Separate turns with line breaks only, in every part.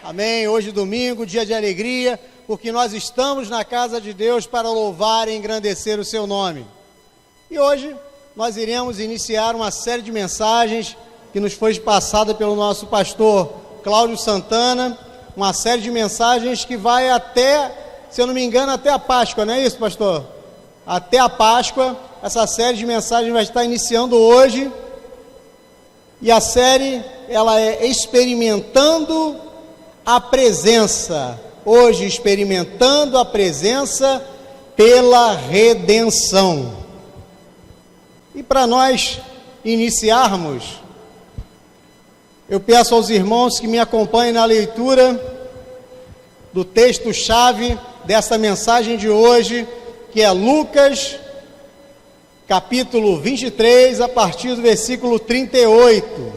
Amém. Hoje domingo, dia de alegria, porque nós estamos na casa de Deus para louvar e engrandecer o seu nome. E hoje nós iremos iniciar uma série de mensagens que nos foi passada pelo nosso pastor Cláudio Santana, uma série de mensagens que vai até, se eu não me engano, até a Páscoa, não é isso, pastor? Até a Páscoa, essa série de mensagens vai estar iniciando hoje, e a série, ela é Experimentando a Presença, hoje experimentando a presença pela redenção. E para nós iniciarmos, eu peço aos irmãos que me acompanhem na leitura do texto-chave dessa mensagem de hoje, que é Lucas, capítulo 23, a partir do versículo 38,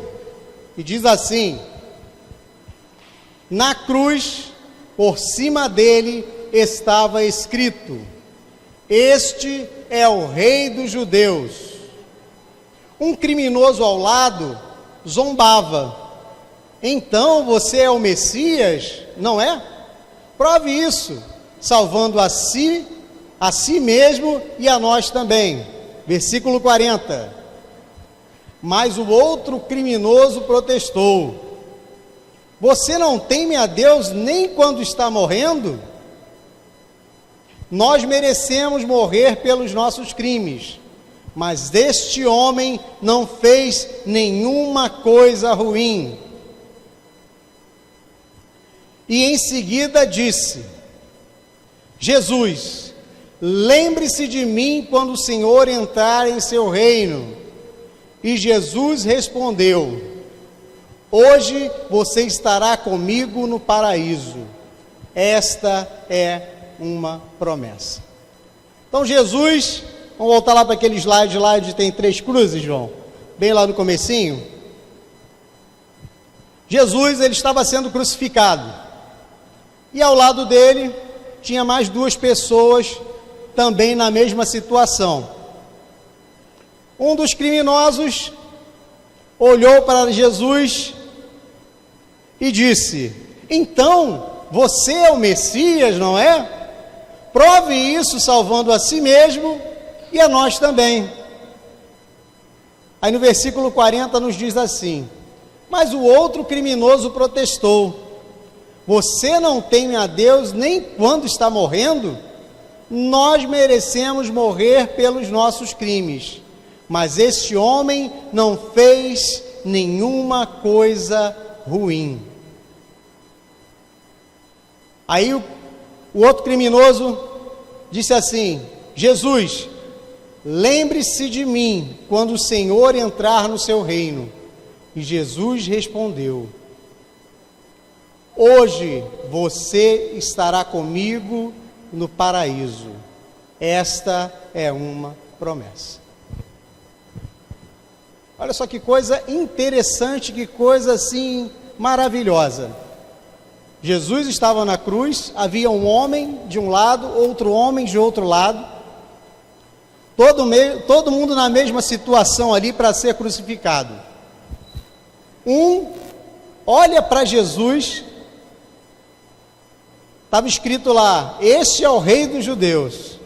e diz assim: na cruz, por cima dele, estava escrito: este é o Rei dos Judeus. Um criminoso ao lado zombava: então você é o Messias, não é? Prove isso, salvando a si mesmo e a nós também. Versículo 40. Mas o outro criminoso protestou: você não teme a Deus nem quando está morrendo? Nós merecemos morrer pelos nossos crimes, mas este homem não fez nenhuma coisa ruim. E em seguida disse: Jesus, lembre-se de mim quando o Senhor entrar em seu reino. E Jesus respondeu: hoje você estará comigo no paraíso. Esta é uma promessa. Então Jesus, vamos voltar lá para aquele slide lá onde tem 3 cruzes, João, bem lá no comecinho. Jesus, ele estava sendo crucificado, e ao lado dele tinha mais 2 pessoas também na mesma situação. Um dos criminosos olhou para Jesus e disse: então você é o Messias, não é? Prove isso salvando a si mesmo e a nós também. Aí no versículo 40 nos diz assim: mas o outro criminoso protestou: você não teme a Deus nem quando está morrendo? Nós merecemos morrer pelos nossos crimes, mas este homem não fez nenhuma coisa ruim. Aí o outro criminoso disse assim: Jesus, lembre-se de mim quando o Senhor entrar no seu reino. E Jesus respondeu: hoje você estará comigo no paraíso. Esta é uma promessa. Olha só que coisa interessante, que coisa assim maravilhosa. Jesus estava na cruz, havia um homem de um lado, outro homem de outro lado, todo mundo na mesma situação ali para ser crucificado. Um olha para Jesus, estava escrito lá: este é o Rei dos Judeus,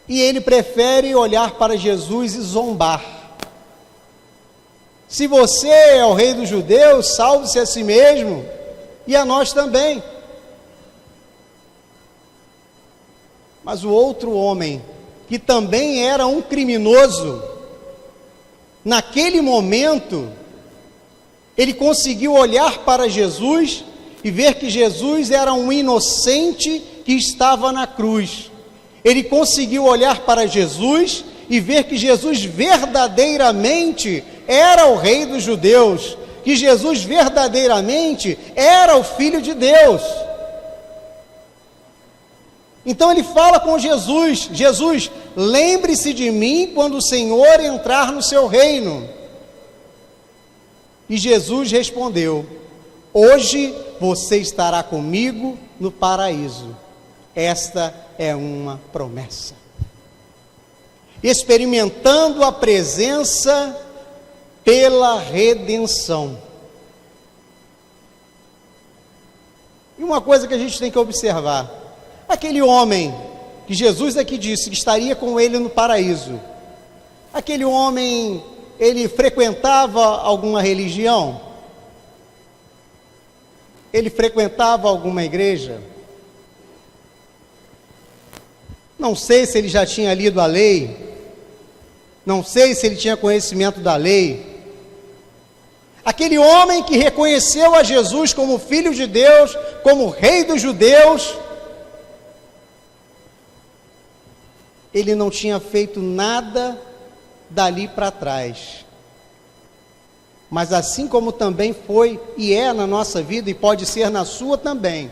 e ele prefere olhar para Jesus e zombar. Se você é o Rei dos Judeus, salve-se a si mesmo e a nós também. Mas o outro homem, que também era um criminoso, naquele momento, ele conseguiu olhar para Jesus e ver que Jesus era um inocente que estava na cruz. Ele conseguiu olhar para Jesus e ver que Jesus verdadeiramente era o Rei dos Judeus, que Jesus verdadeiramente era o Filho de Deus. Então ele fala com Jesus: Jesus, lembre-se de mim quando o Senhor entrar no seu reino. E Jesus respondeu: hoje você estará comigo no paraíso. Esta é uma promessa. Experimentando a presença pela redenção. E uma coisa que a gente tem que observar: aquele homem que Jesus aqui disse que estaria com ele no paraíso, aquele homem, ele frequentava alguma religião? Ele frequentava alguma igreja? Não sei se ele já tinha lido a lei, não sei se ele tinha conhecimento da lei. Aquele homem que reconheceu a Jesus como Filho de Deus, como Rei dos judeus, ele não tinha feito nada dali para trás. Mas assim como também foi e é na nossa vida, e pode ser na sua também,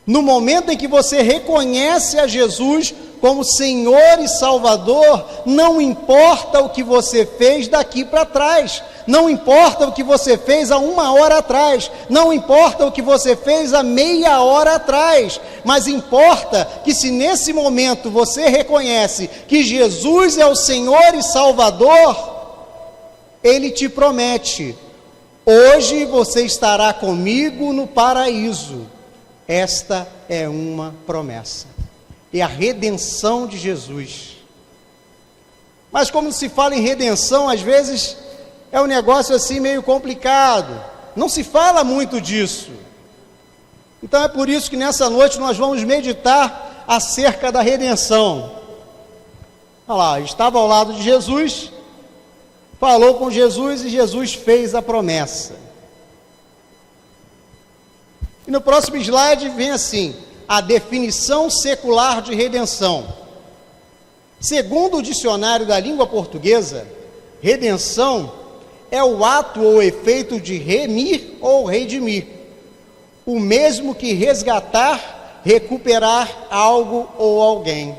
no momento em que você reconhece a Jesus como Senhor e Salvador, não importa o que você fez daqui para trás, não importa o que você fez há 1 hora atrás, não importa o que você fez há meia hora atrás, mas importa que se nesse momento você reconhece que Jesus é o Senhor e Salvador, Ele te promete: hoje você estará comigo no paraíso. Esta é uma promessa. É a redenção de Jesus. Mas como se fala em redenção, às vezes é um negócio assim meio complicado. Não se fala muito disso. Então é por isso que nessa noite nós vamos meditar acerca da redenção. Olha lá, estava ao lado de Jesus, falou com Jesus e Jesus fez a promessa. E no próximo slide vem assim: a definição secular de redenção. Segundo o dicionário da língua portuguesa, redenção é o ato ou efeito de remir ou redimir, o mesmo que resgatar, recuperar algo ou alguém.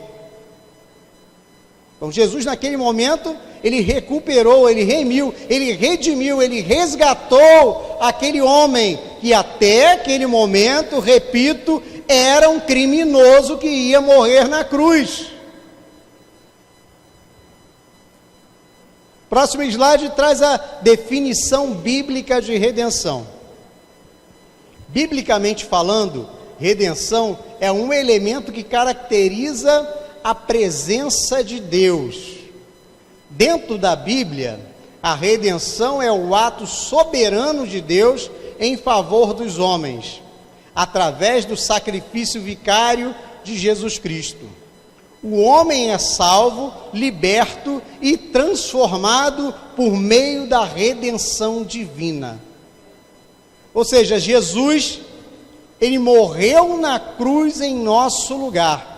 Então Jesus naquele momento, ele recuperou, ele remiu, ele redimiu, ele resgatou aquele homem que até aquele momento, repito, era um criminoso que ia morrer na cruz. Próximo slide traz a definição bíblica de redenção. Biblicamente falando, redenção é um elemento que caracteriza a presença de Deus. Dentro da Bíblia, a redenção é o ato soberano de Deus em favor dos homens, através do sacrifício vicário de Jesus Cristo. O homem é salvo, liberto e transformado por meio da redenção divina. Ou seja, Jesus, ele morreu na cruz em nosso lugar.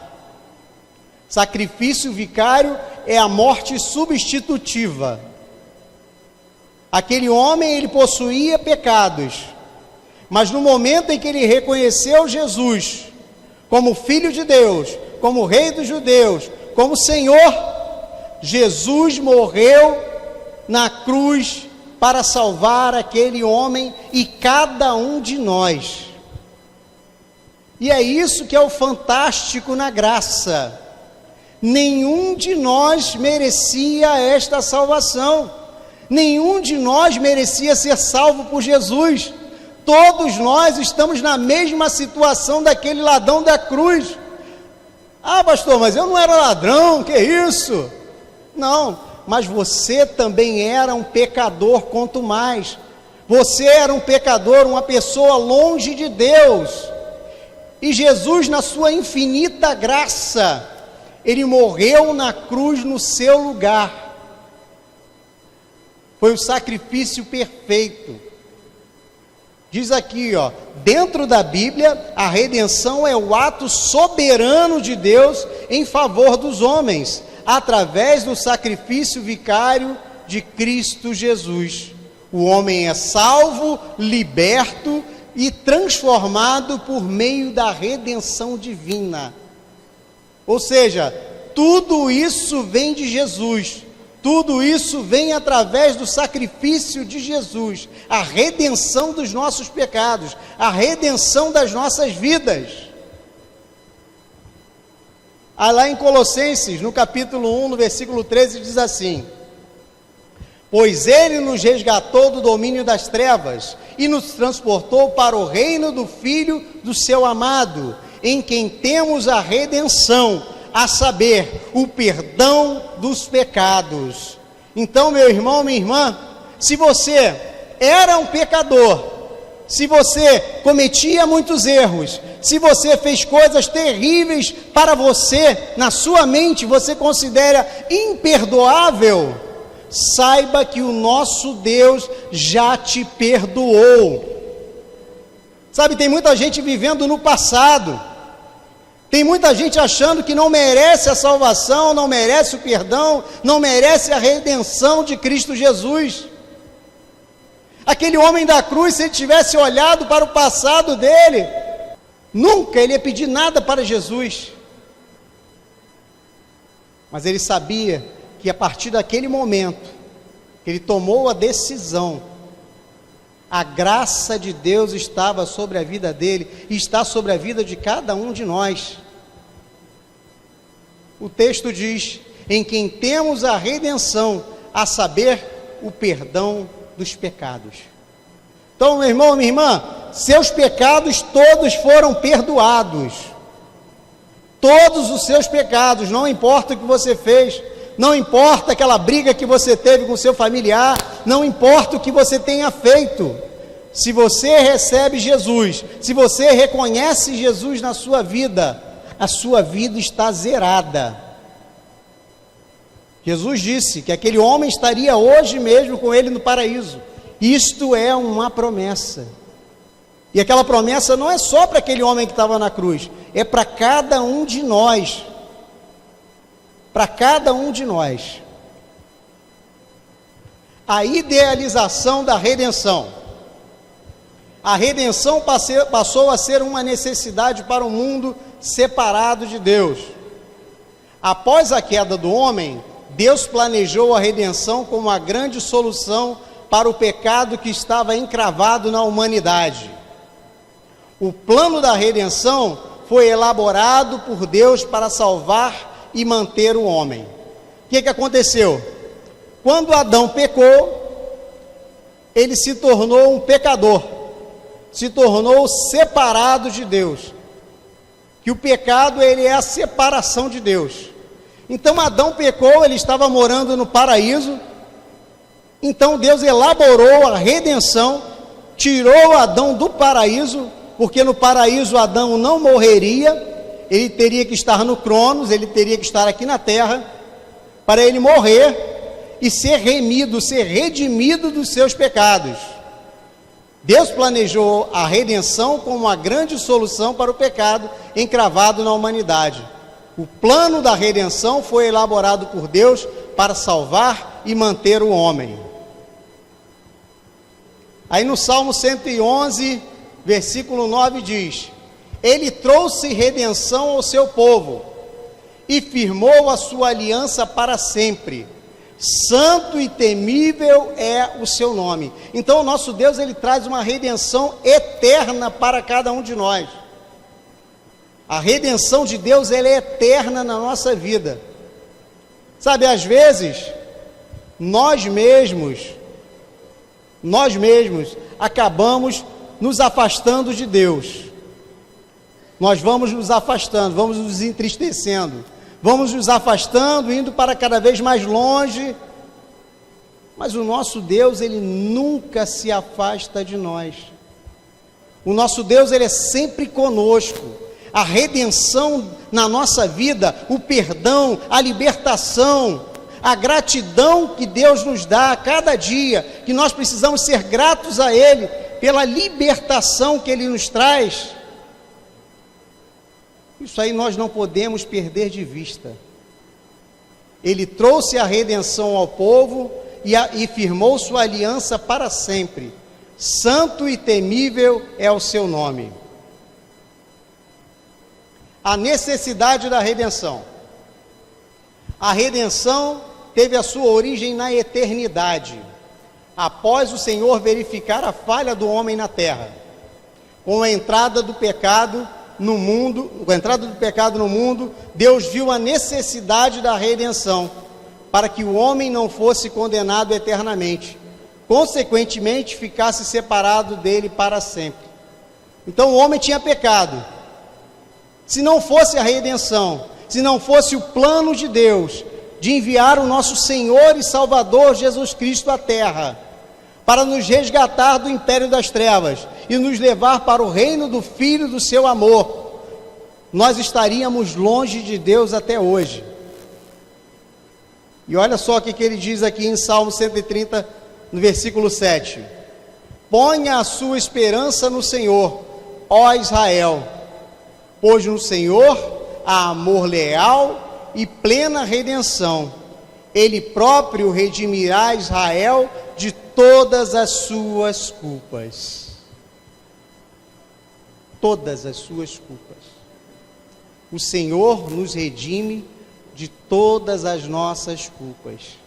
Sacrifício vicário é a morte substitutiva. Aquele homem, ele possuía pecados, mas no momento em que ele reconheceu Jesus como Filho de Deus, como Rei dos judeus, como Senhor, Jesus morreu na cruz para salvar aquele homem e cada um de nós. E é isso que é o fantástico na graça. Nenhum de nós merecia esta salvação. Nenhum de nós merecia ser salvo por Jesus. Todos nós estamos na mesma situação daquele ladrão da cruz. Ah, pastor, mas eu não era ladrão, que isso? Não, mas você também era um pecador, quanto mais. Você era um pecador, uma pessoa longe de Deus. E Jesus, na sua infinita graça, ele morreu na cruz no seu lugar. Foi o sacrifício perfeito. Diz aqui, ó, dentro da Bíblia, a redenção é o ato soberano de Deus em favor dos homens, através do sacrifício vicário de Cristo Jesus. O homem é salvo, liberto e transformado por meio da redenção divina. Ou seja, tudo isso vem de Jesus. Tudo isso vem através do sacrifício de Jesus, a redenção dos nossos pecados, a redenção das nossas vidas. Lá em Colossenses, no capítulo 1, no versículo 13, diz assim: pois ele nos resgatou do domínio das trevas e nos transportou para o reino do Filho do seu amado, em quem temos a redenção, a saber, o perdão dos pecados. Então, meu irmão, minha irmã, se você era um pecador, se você cometia muitos erros, se você fez coisas terríveis para você, na sua mente você considera imperdoável, saiba que o nosso Deus já te perdoou. Sabe, tem muita gente vivendo no passado, tem muita gente achando que não merece a salvação, não merece o perdão, não merece a redenção de Cristo Jesus. Aquele homem da cruz, se ele tivesse olhado para o passado dele, nunca ele ia pedir nada para Jesus. Mas ele sabia que a partir daquele momento, que ele tomou a decisão, a graça de Deus estava sobre a vida dele, e está sobre a vida de cada um de nós. O texto diz, em quem temos a redenção, a saber, o perdão dos pecados. Então, meu irmão, minha irmã, seus pecados todos foram perdoados. Todos os seus pecados, não importa o que você fez, não importa aquela briga que você teve com seu familiar, não importa o que você tenha feito. Se você recebe Jesus, se você reconhece Jesus na sua vida, a sua vida está zerada. Jesus disse que aquele homem estaria hoje mesmo com ele no paraíso. Isto é uma promessa. E aquela promessa não é só para aquele homem que estava na cruz, é para cada um de nós. Para cada um de nós. A idealização da redenção. A redenção passou a ser uma necessidade para o mundo separado de Deus. Após a queda do homem, Deus planejou a redenção como a grande solução para o pecado que estava encravado na humanidade. O plano da redenção foi elaborado por Deus para salvar e manter o homem. O que aconteceu? Quando Adão pecou, ele se tornou um pecador, se tornou separado de Deus. Que o pecado, ele é a separação de Deus. Então Adão pecou, ele estava morando no paraíso. Então Deus elaborou a redenção, tirou Adão do paraíso, porque no paraíso Adão não morreria, ele teria que estar no Cronos, ele teria que estar aqui na terra, para ele morrer e ser remido, ser redimido dos seus pecados. Deus planejou a redenção como uma grande solução para o pecado encravado na humanidade. O plano da redenção foi elaborado por Deus para salvar e manter o homem. Aí no Salmo 111, versículo 9 diz: Ele trouxe redenção ao seu povo e firmou a sua aliança para sempre. Santo e temível é o seu nome. Então o nosso Deus, ele traz uma redenção eterna para cada um de nós. A redenção de Deus, ela é eterna na nossa vida. Sabe, às vezes nós mesmos acabamos nos afastando de Deus. Nós vamos nos afastando, vamos nos entristecendo, vamos nos afastando, indo para cada vez mais longe, mas o nosso Deus, ele nunca se afasta de nós. O nosso Deus, ele é sempre conosco. A redenção na nossa vida, o perdão, a libertação, a gratidão que Deus nos dá a cada dia, que nós precisamos ser gratos a Ele, pela libertação que Ele nos traz. Isso aí nós não podemos perder de vista. Ele trouxe a redenção ao povo e firmou sua aliança para sempre. Santo e temível é o seu nome. A necessidade da redenção. A redenção teve a sua origem na eternidade, após o Senhor verificar a falha do homem na terra. Com a entrada do pecado no mundo, Deus viu a necessidade da redenção, para que o homem não fosse condenado eternamente, consequentemente ficasse separado dele para sempre. Então o homem tinha pecado. Se não fosse a redenção, se não fosse o plano de Deus de enviar o nosso Senhor e Salvador Jesus Cristo à terra, para nos resgatar do império das trevas e nos levar para o reino do Filho do seu amor, nós estaríamos longe de Deus até hoje. E olha só o que ele diz aqui em Salmo 130, no versículo 7. Ponha a sua esperança no Senhor, ó Israel, pois no Senhor há amor leal e plena redenção. Ele próprio redimirá Israel de todas as suas culpas. Todas as suas culpas. O Senhor nos redime de todas as nossas culpas.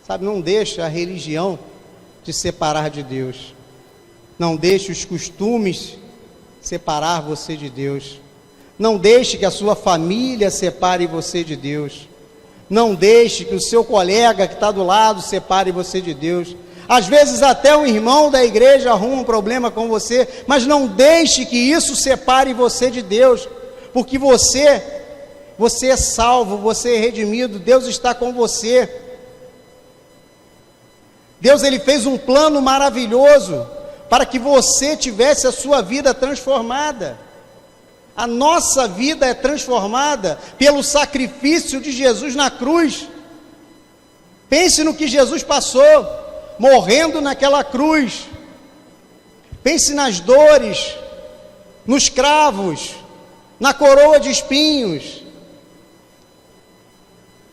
Sabe, não deixa a religião te separar de Deus. Não deixe os costumes separar você de Deus. Não deixe que a sua família separe você de Deus. Não deixe que o seu colega que está do lado separe você de Deus. Às vezes até um irmão da igreja arruma um problema com você, mas não deixe que isso separe você de Deus, porque você é salvo, você é redimido, Deus está com você. Deus, ele fez um plano maravilhoso para que você tivesse a sua vida transformada. A nossa vida é transformada pelo sacrifício de Jesus na cruz. Pense no que Jesus passou, morrendo naquela cruz. Pense nas dores, nos cravos, na coroa de espinhos.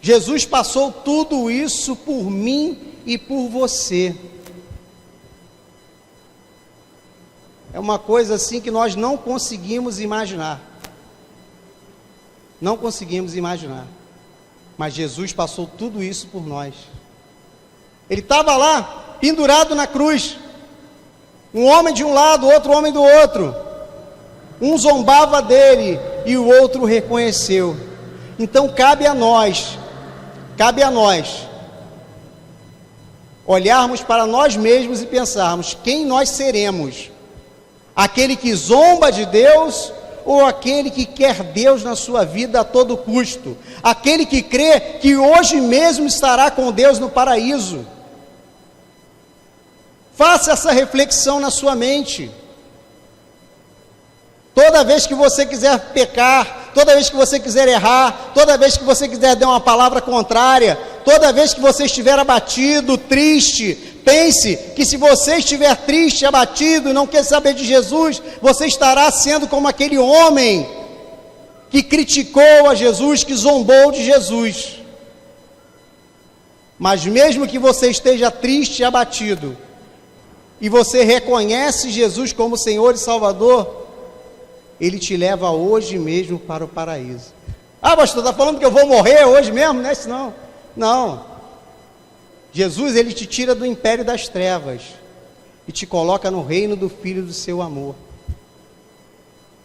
Jesus passou tudo isso por mim e por você. É uma coisa assim que nós não conseguimos imaginar. Não conseguimos imaginar. Mas Jesus passou tudo isso por nós. Ele estava lá, pendurado na cruz. Um homem de um lado, outro homem do outro. Um zombava dele e o outro reconheceu. Então cabe a nós, olharmos para nós mesmos e pensarmos quem nós seremos. Aquele que zomba de Deus ou aquele que quer Deus na sua vida a todo custo? Aquele que crê que hoje mesmo estará com Deus no paraíso? Faça essa reflexão na sua mente. Toda vez que você quiser pecar, toda vez que você quiser errar, toda vez que você quiser dar uma palavra contrária, toda vez que você estiver abatido, triste, pense que se você estiver triste, abatido e não quer saber de Jesus, você estará sendo como aquele homem que criticou a Jesus, que zombou de Jesus. Mas mesmo que você esteja triste e abatido, e você reconhece Jesus como Senhor e Salvador, Ele te leva hoje mesmo para o paraíso. Ah, pastor, está falando que eu vou morrer hoje mesmo? Não é isso não. Não. Jesus, ele te tira do império das trevas e te coloca no reino do Filho do seu amor.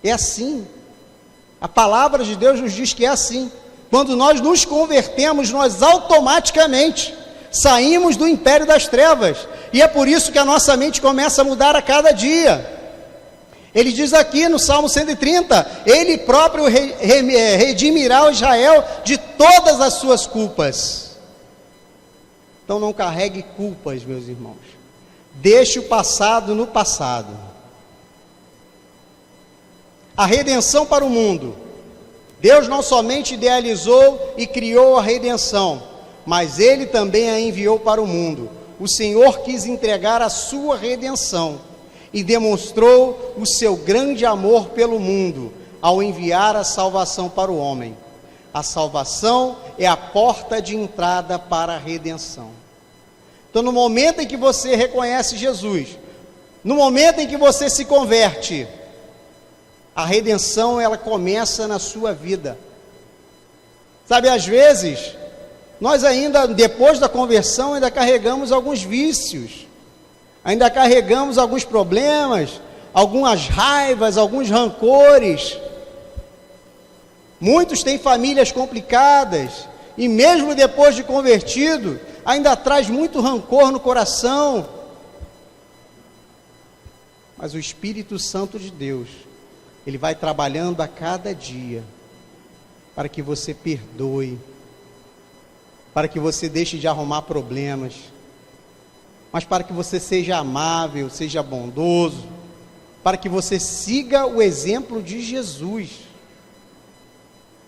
É assim. A palavra de Deus nos diz que é assim. Quando nós nos convertemos, nós automaticamente saímos do império das trevas. E é por isso que a nossa mente começa a mudar a cada dia. Ele diz aqui no Salmo 130, Ele próprio redimirá o Israel de todas as suas culpas. Então não carregue culpas, meus irmãos. Deixe o passado no passado. A redenção para o mundo. Deus não somente idealizou e criou a redenção, mas Ele também a enviou para o mundo. O Senhor quis entregar a sua redenção e demonstrou o seu grande amor pelo mundo ao enviar a salvação para o homem. A salvação é a porta de entrada para a redenção. Então, no momento em que você reconhece Jesus, no momento em que você se converte, a redenção ela começa na sua vida. Sabe, às vezes, nós ainda, depois da conversão, ainda carregamos alguns vícios, ainda carregamos alguns problemas, algumas raivas, alguns rancores. Muitos têm famílias complicadas, e mesmo depois de convertido, ainda traz muito rancor no coração. Mas o Espírito Santo de Deus, ele vai trabalhando a cada dia, para que você perdoe, para que você deixe de arrumar problemas, mas para que você seja amável, seja bondoso, para que você siga o exemplo de Jesus.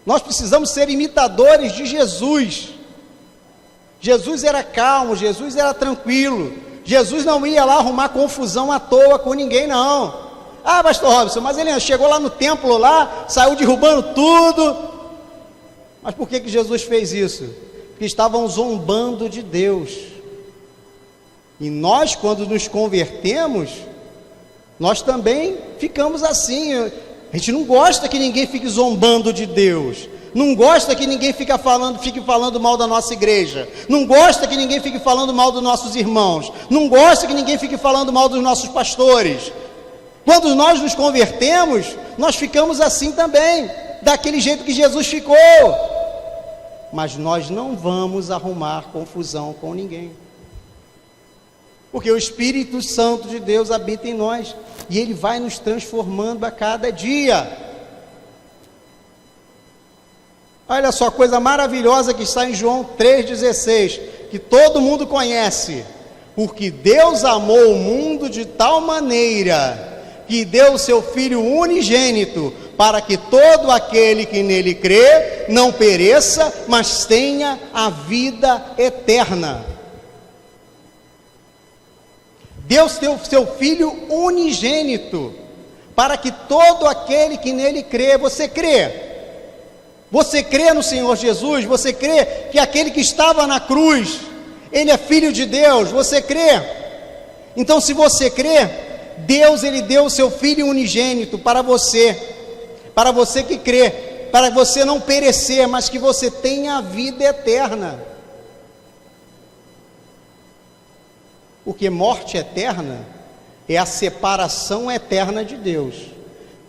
Nós precisamos ser imitadores de Jesus. Jesus era calmo, Jesus era tranquilo, Jesus não ia lá arrumar confusão à toa com ninguém, não. Ah, pastor Robson, mas ele chegou lá no templo, lá, saiu derrubando tudo. Mas por que Jesus fez isso? Porque estavam zombando de Deus. E nós, quando nos convertemos, nós também ficamos assim. A gente não gosta que ninguém fique zombando de Deus. Não gosta que ninguém fique falando mal da nossa igreja. Não gosta que ninguém fique falando mal dos nossos irmãos. Não gosta que ninguém fique falando mal dos nossos pastores. Quando nós nos convertemos, nós ficamos assim também, daquele jeito que Jesus ficou. Mas nós não vamos arrumar confusão com ninguém, porque o Espírito Santo de Deus habita em nós, e Ele vai nos transformando a cada dia. Olha só, coisa maravilhosa que está em João 3,16, que todo mundo conhece. Porque Deus amou o mundo de tal maneira, que deu o seu Filho unigênito, para que todo aquele que nele crê, não pereça, mas tenha a vida eterna. Deus deu o seu Filho unigênito, para que todo aquele que nele crê. Você crê? Você crê no Senhor Jesus? Você crê que aquele que estava na cruz, Ele é Filho de Deus? Você crê? Então, se você crê, Deus, Ele deu o seu Filho unigênito para você que crê, para você não perecer, mas que você tenha a vida eterna. Porque morte eterna é a separação eterna de Deus.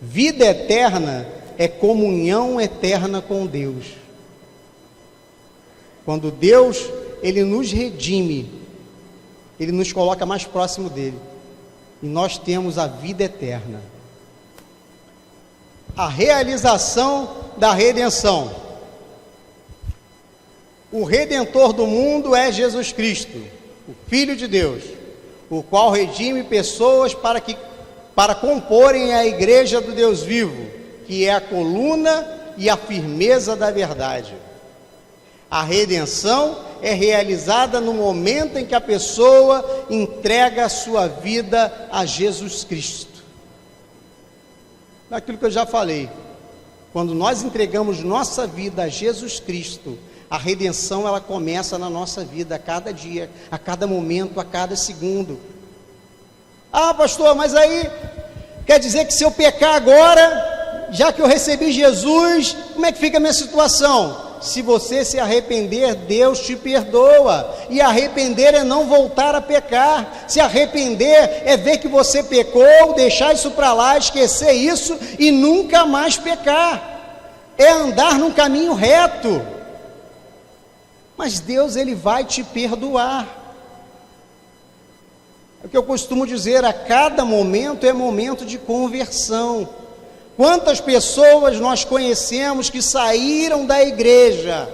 Vida eterna é comunhão eterna com Deus. Quando Deus, Ele nos redime, Ele nos coloca mais próximo dEle, e nós temos a vida eterna. A realização da redenção. O Redentor do mundo é Jesus Cristo, o Filho de Deus, o qual redime pessoas para comporem a igreja do Deus vivo, que é a coluna e a firmeza da verdade. A redenção é realizada no momento em que a pessoa entrega a sua vida a Jesus Cristo. Daquilo que eu já falei, quando nós entregamos nossa vida a Jesus Cristo, a redenção ela começa na nossa vida a cada dia, a cada momento, a cada segundo. Ah, pastor, mas aí quer dizer que se eu pecar agora, já que eu recebi Jesus, como é que fica a minha situação? Se você se arrepender, Deus te perdoa. E arrepender é não voltar a pecar. Se arrepender é ver que você pecou, deixar isso para lá, esquecer isso e nunca mais pecar. É andar num caminho reto. Mas Deus, Ele vai te perdoar. É o que eu costumo dizer, a cada momento é momento de conversão. Quantas pessoas nós conhecemos que saíram da igreja,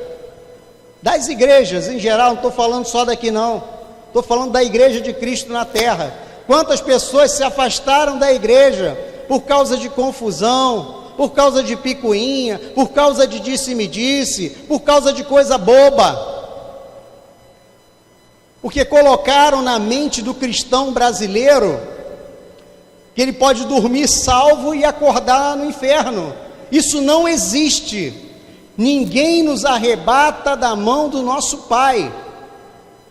das igrejas em geral, não estou falando só daqui não, estou falando da igreja de Cristo na terra. Quantas pessoas se afastaram da igreja por causa de confusão, por causa de picuinha, por causa de disse-me-disse, por causa de coisa boba, porque colocaram na mente do cristão brasileiro que ele pode dormir salvo e acordar no inferno. Isso não existe. Ninguém nos arrebata da mão do nosso Pai.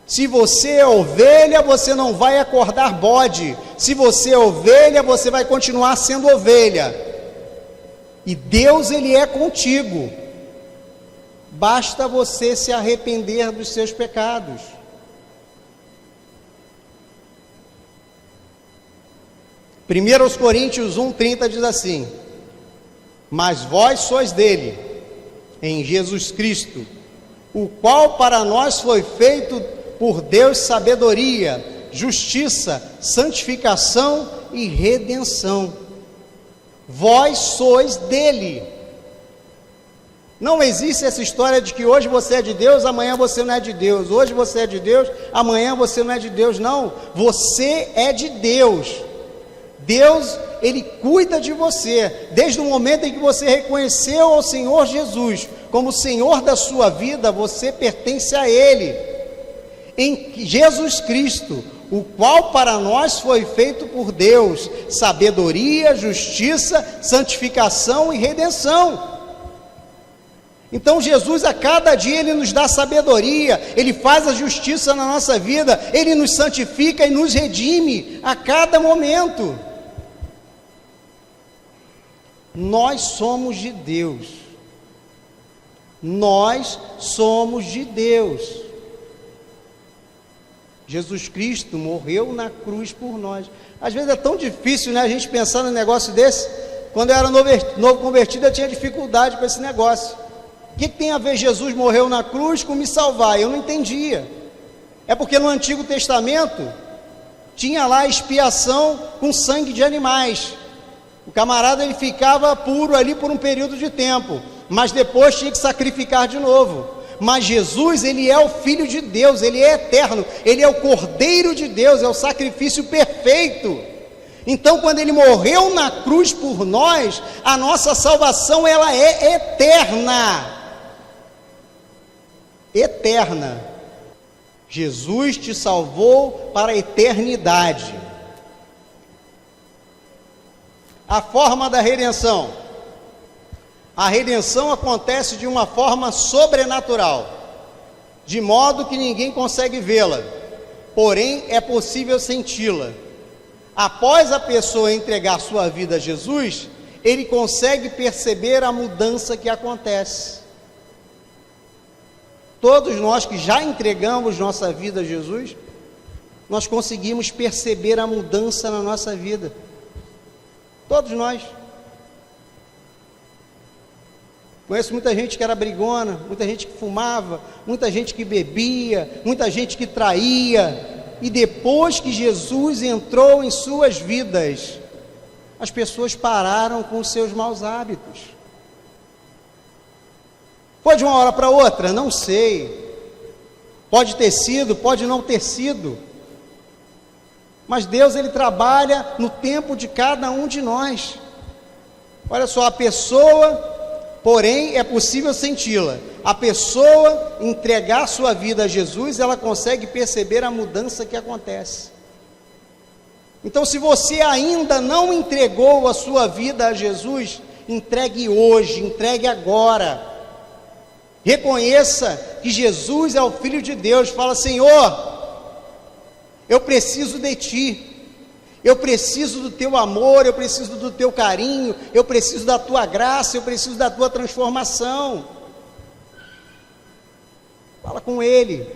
Se você é ovelha, você não vai acordar bode. Se você é ovelha, você vai continuar sendo ovelha. E Deus, Ele é contigo. basta você se arrepender dos seus pecados. Primeiro aos Coríntios 1:30 diz assim: mas vós sois dele, em Jesus Cristo, o qual para nós foi feito por Deus sabedoria, justiça, santificação e redenção. Vós sois dele. Não existe essa história de que hoje você é de Deus, amanhã você não é de Deus. Hoje você é de Deus, amanhã você não é de Deus. Não, você é de Deus. Deus, Ele cuida de você, desde o momento em que você reconheceu ao Senhor Jesus como Senhor da sua vida, você pertence a Ele, em Jesus Cristo, o qual para nós foi feito por Deus, sabedoria, justiça, santificação e redenção. Então Jesus, a cada dia, Ele nos dá sabedoria, Ele faz a justiça na nossa vida, Ele nos santifica e nos redime a cada momento. Nós somos de Deus. Nós somos de Deus. Jesus Cristo morreu na cruz por nós. Às vezes é tão difícil, né, a gente pensar num negócio desse. Quando eu era novo convertido, eu tinha dificuldade com esse negócio. O que tem a ver Jesus morreu na cruz com me salvar? Eu não entendia. É porque no Antigo Testamento tinha lá expiação com sangue de animais. O camarada, ele ficava puro ali por um período de tempo, mas depois tinha que sacrificar de novo. Mas Jesus, Ele é o Filho de Deus, Ele é eterno, Ele é o Cordeiro de Deus, é o sacrifício perfeito. Então, quando Ele morreu na cruz por nós, a nossa salvação, ela é eterna. Eterna. Jesus te salvou para a eternidade. A forma da redenção. A redenção acontece de uma forma sobrenatural, de modo que ninguém consegue vê-la, porém é possível senti-la. Após a pessoa entregar sua vida a Jesus, ele consegue perceber a mudança que acontece. Todos nós que já entregamos nossa vida a Jesus, nós conseguimos perceber a mudança na nossa vida. Todos nós. Conheço muita gente que era brigona, muita gente que fumava, muita gente que bebia, muita gente que traía. E depois que Jesus entrou em suas vidas, as pessoas pararam com os seus maus hábitos. Foi de uma hora para outra? Não sei. Pode ter sido, pode não ter sido. Mas Deus, Ele trabalha no tempo de cada um de nós. Olha só, a pessoa, porém, é possível senti-la. A pessoa entregar sua vida a Jesus, ela consegue perceber a mudança que acontece. Então, se você ainda não entregou a sua vida a Jesus, entregue hoje, entregue agora. Reconheça que Jesus é o Filho de Deus. Fala: Senhor, eu preciso de Ti, eu preciso do Teu amor, eu preciso do Teu carinho, eu preciso da Tua graça, eu preciso da Tua transformação. Fala com Ele.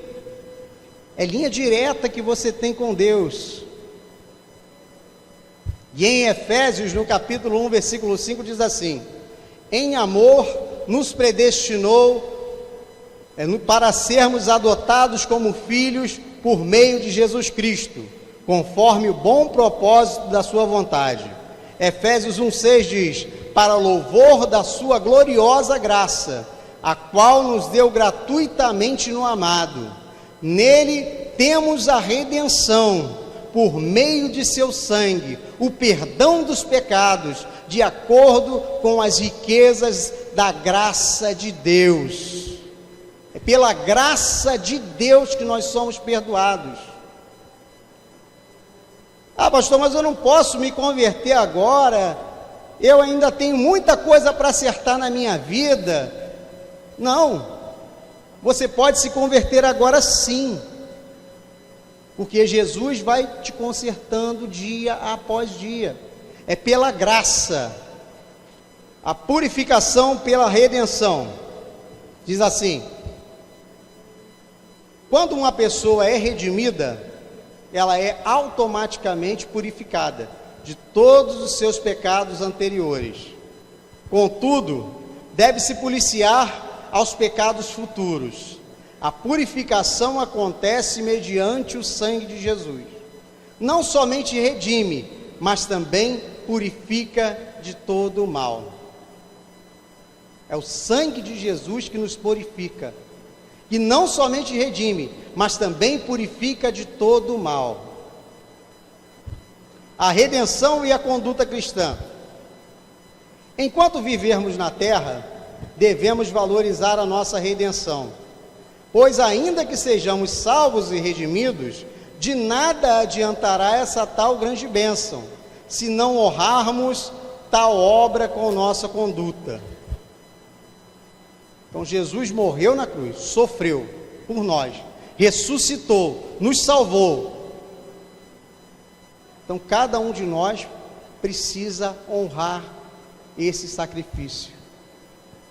É linha direta que você tem com Deus. E em Efésios, no capítulo 1, versículo 5, diz assim: em amor nos predestinou para sermos adotados como filhos por meio de Jesus Cristo, conforme o bom propósito da sua vontade. Efésios 1,6 diz: para louvor da sua gloriosa graça, a qual nos deu gratuitamente no amado. Nele temos a redenção, por meio de seu sangue, o perdão dos pecados, de acordo com as riquezas da graça de Deus. É pela graça de Deus que nós somos perdoados. Ah, pastor, mas eu não posso me converter agora, eu ainda tenho muita coisa para acertar na minha vida. Não, você pode se converter agora sim, porque Jesus vai te consertando dia após dia. É pela graça, a purificação pela redenção. Diz assim: quando uma pessoa é redimida, ela é automaticamente purificada de todos os seus pecados anteriores. Contudo, deve-se policiar aos pecados futuros. A purificação acontece mediante o sangue de Jesus. Não somente redime, mas também purifica de todo o mal. É o sangue de Jesus que nos purifica, que não somente redime, mas também purifica de todo o mal. A redenção e a conduta cristã. Enquanto vivermos na terra, devemos valorizar a nossa redenção, pois ainda que sejamos salvos e redimidos, de nada adiantará essa tal grande bênção, se não honrarmos tal obra com nossa conduta. Então Jesus morreu na cruz, sofreu por nós, ressuscitou, nos salvou. Então cada um de nós precisa honrar esse sacrifício.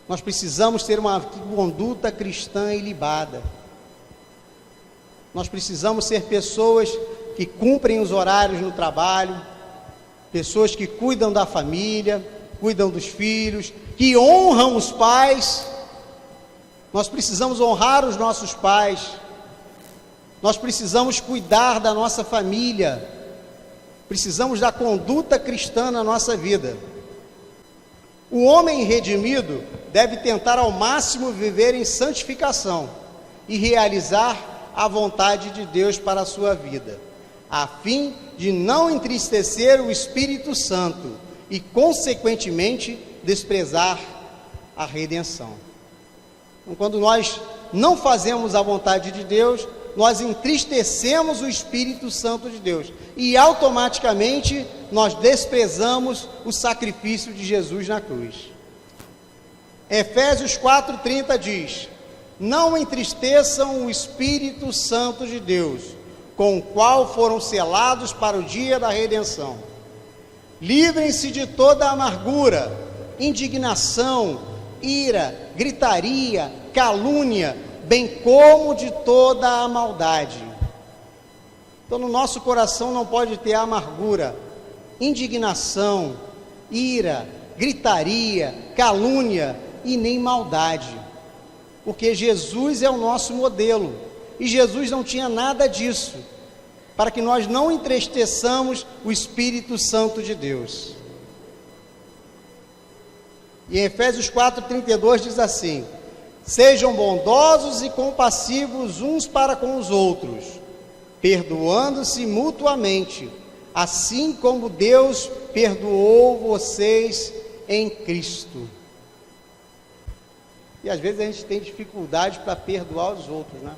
Nós precisamos ter uma conduta cristã ilibada. Nós precisamos ser pessoas que cumprem os horários no trabalho, pessoas que cuidam da família, cuidam dos filhos, que honram os pais. Nós precisamos honrar os nossos pais. Nós precisamos cuidar da nossa família. Precisamos da conduta cristã na nossa vida. O homem redimido deve tentar ao máximo viver em santificação e realizar a vontade de Deus para a sua vida, a fim de não entristecer o Espírito Santo e, consequentemente, desprezar a redenção. Então, quando nós não fazemos a vontade de Deus, nós entristecemos o Espírito Santo de Deus e automaticamente nós desprezamos o sacrifício de Jesus na cruz. Efésios 4:30 diz: não entristeçam o Espírito Santo de Deus, com o qual foram selados para o dia da redenção. Livrem-se de toda amargura, indignação, ira, gritaria, calúnia, bem como de toda a maldade. Então no nosso coração não pode ter amargura, indignação, ira, gritaria, calúnia e nem maldade, porque Jesus é o nosso modelo, e Jesus não tinha nada disso, para que nós não entristeçamos o Espírito Santo de Deus. E em Efésios 4:32 diz assim: sejam bondosos e compassivos uns para com os outros, perdoando-se mutuamente, assim como Deus perdoou vocês em Cristo. E às vezes a gente tem dificuldade para perdoar os outros, né?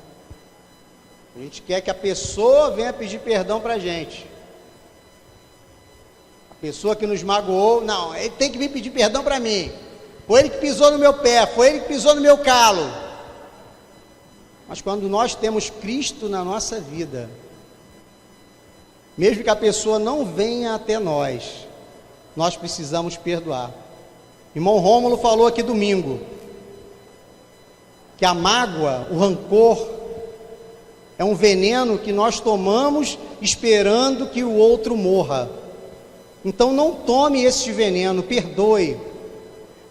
A gente quer que a pessoa venha pedir perdão para a gente. A pessoa que nos magoou, não, ele tem que vir pedir perdão para mim. Foi ele que pisou no meu pé, foi ele que pisou no meu calo. Mas quando nós temos Cristo na nossa vida, mesmo que a pessoa não venha até nós, nós precisamos perdoar. Irmão Rômulo falou aqui domingo que a mágoa, o rancor, é um veneno que nós tomamos esperando que o outro morra. Então não tome esse veneno, perdoe.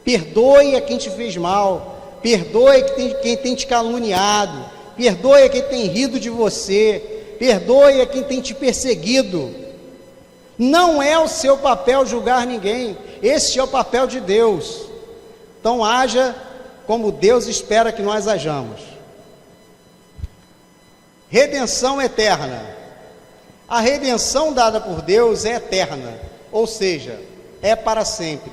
Perdoe a quem te fez mal, perdoe quem tem te caluniado, perdoe a quem tem rido de você, perdoe a quem tem te perseguido. Não é o seu papel julgar ninguém, esse é o papel de Deus. Então haja como Deus espera que nós hajamos. Redenção eterna. A redenção dada por Deus é eterna, ou seja, é para sempre.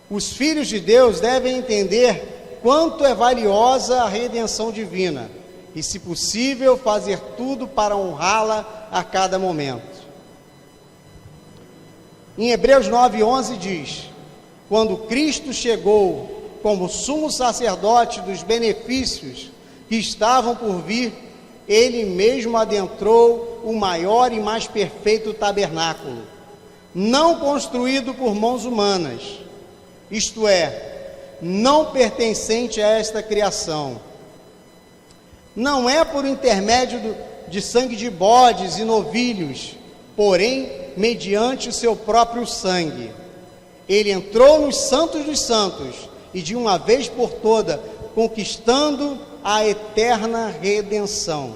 Os filhos de Deus devem entender quanto é valiosa a redenção divina e, se possível, fazer tudo para honrá-la a cada momento. Em Hebreus 9:11 diz: quando Cristo chegou como sumo sacerdote dos benefícios que estavam por vir, ele mesmo adentrou o maior e mais perfeito tabernáculo, não construído por mãos humanas, isto é, não pertencente a esta criação. Não é por intermédio de sangue de bodes e novilhos, porém, mediante o seu próprio sangue. Ele entrou nos santos dos santos e de uma vez por toda, conquistando a eterna redenção.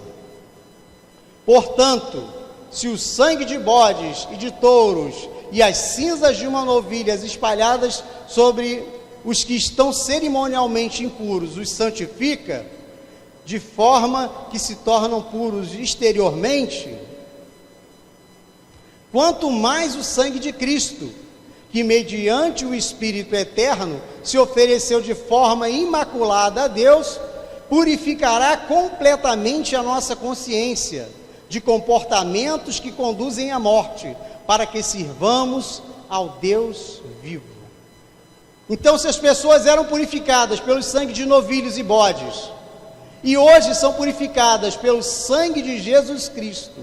Portanto, se o sangue de bodes e de touros e as cinzas de uma novilha espalhadas sobre os que estão cerimonialmente impuros os santifica, de forma que se tornam puros exteriormente, quanto mais o sangue de Cristo, que mediante o Espírito eterno se ofereceu de forma imaculada a Deus, purificará completamente a nossa consciência de comportamentos que conduzem à morte, para que sirvamos ao Deus vivo. Então, se as pessoas eram purificadas pelo sangue de novilhos e bodes, e hoje são purificadas pelo sangue de Jesus Cristo,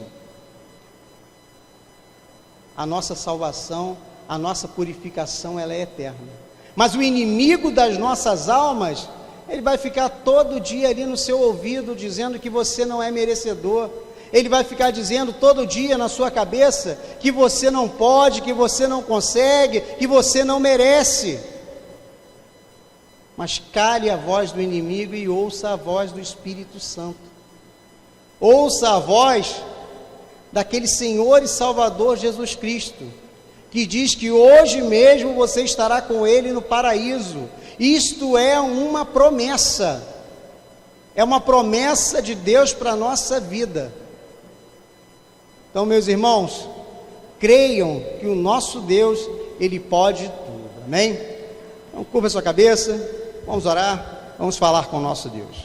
a nossa salvação, a nossa purificação, ela é eterna. Mas o inimigo das nossas almas, ele vai ficar todo dia ali no seu ouvido, dizendo que você não é merecedor. Ele vai ficar dizendo todo dia na sua cabeça que você não pode, que você não consegue, que você não merece. Mas cale a voz do inimigo e ouça a voz do Espírito Santo. Ouça a voz daquele Senhor e Salvador Jesus Cristo, que diz que hoje mesmo você estará com Ele no paraíso. Isto é uma promessa de Deus para a nossa vida. Então, meus irmãos, creiam que o nosso Deus, Ele pode tudo, amém? Então, curva a sua cabeça, vamos orar, vamos falar com o nosso Deus.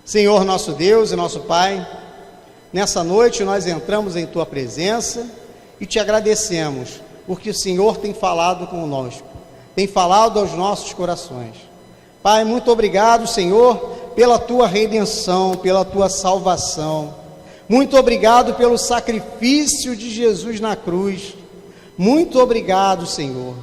Senhor, nosso Deus e nosso Pai, nessa noite nós entramos em Tua presença e Te agradecemos, porque o Senhor tem falado conosco, tem falado aos nossos corações. Pai, muito obrigado, Senhor, pela Tua redenção, pela Tua salvação. Muito obrigado pelo sacrifício de Jesus na cruz. Muito obrigado, Senhor,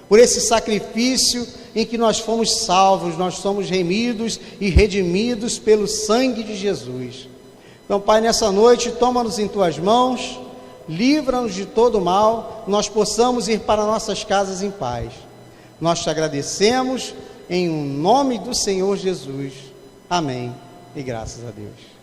por esse sacrifício em que nós fomos salvos, nós somos remidos e redimidos pelo sangue de Jesus. Então, Pai, nessa noite, toma-nos em Tuas mãos, livra-nos de todo mal, nós possamos ir para nossas casas em paz. Nós Te agradecemos em nome do Senhor Jesus. Amém. E graças a Deus.